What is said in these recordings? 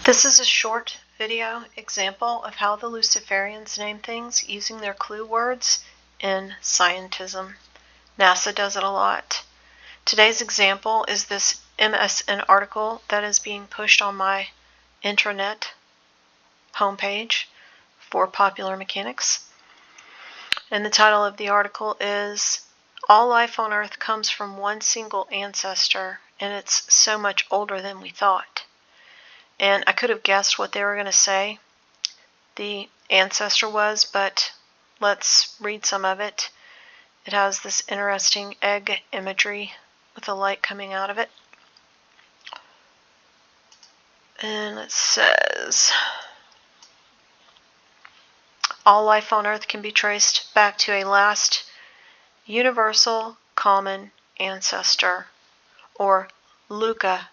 This is a short video example of how the Luciferians name things using their clue words in scientism. NASA does it a lot. Today's example is this MSN article that is being pushed on my intranet homepage for Popular Mechanics. And the title of the article is "All Life on Earth Comes from One Single Ancestor, and It's So Much Older Than We Thought." And I could have guessed what they were going to say the ancestor was, but let's read some of it. It has this interesting egg imagery with a light coming out of it. And it says, all life on Earth can be traced back to a last universal common ancestor, or Luca.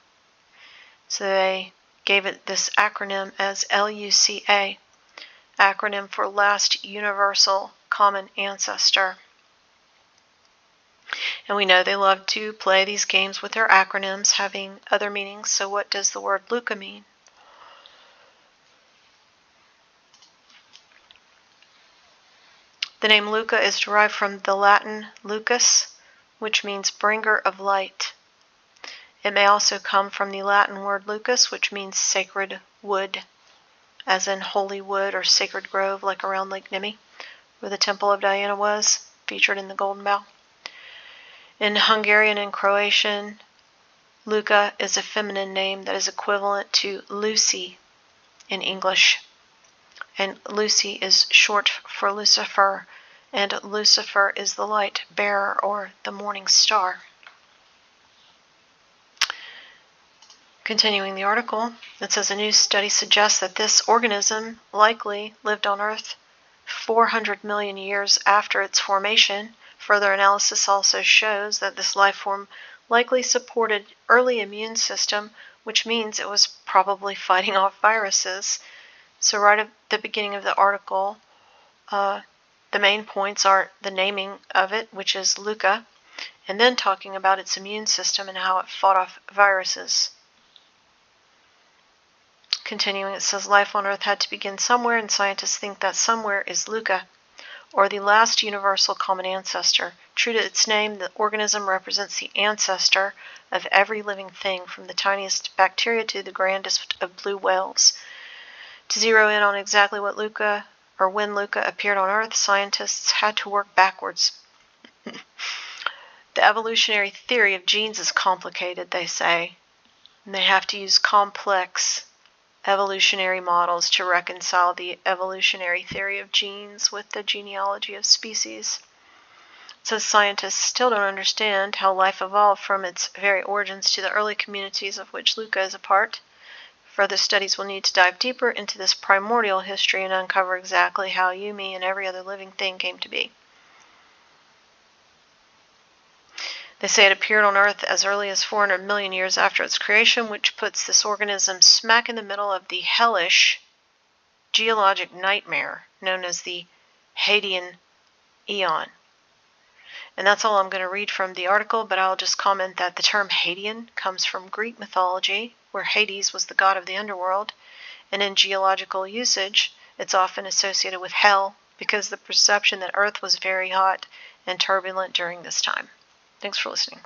So they gave it this acronym as LUCA, acronym for Last Universal Common Ancestor. And we know they love to play these games with their acronyms having other meanings, so what does the word Luca mean? The name Luca is derived from the Latin lucus, which means bringer of light. It may also come from the Latin word lucus, which means sacred wood, as in holy wood or sacred grove, like around Lake Nemi, where the Temple of Diana was, featured in the Golden Bell. In Hungarian and Croatian, Luca is a feminine name that is equivalent to Lucy in English. And Lucy is short for Lucifer, and Lucifer is the light bearer or the morning star. Continuing the article, it says a new study suggests that this organism likely lived on Earth 400 million years after its formation. Further analysis also shows that this life form likely supported early immune system, which means it was probably fighting off viruses. So right at the beginning of the article, the main points are the naming of it, which is Luca, and then talking about its immune system and how it fought off viruses. Continuing, it says life on Earth had to begin somewhere, and scientists think that somewhere is Luca, or the last universal common ancestor. True to its name, the organism represents the ancestor of every living thing, from the tiniest bacteria to the grandest of blue whales. To zero in on exactly what Luca, or when Luca appeared on Earth, scientists had to work backwards. The evolutionary theory of genes is complicated, they say, and they have to use complex evolutionary models to reconcile the evolutionary theory of genes with the genealogy of species. So scientists still don't understand how life evolved from its very origins to the early communities of which Luca is a part. Further studies will need to dive deeper into this primordial history and uncover exactly how you, me, and every other living thing came to be. They say it appeared on Earth as early as 400 million years after its creation, which puts this organism smack in the middle of the hellish geologic nightmare known as the Hadean Eon. And that's all I'm going to read from the article, but I'll just comment that the term Hadean comes from Greek mythology, where Hades was the god of the underworld, and in geological usage, it's often associated with hell because of the perception that Earth was very hot and turbulent during this time. Thanks for listening.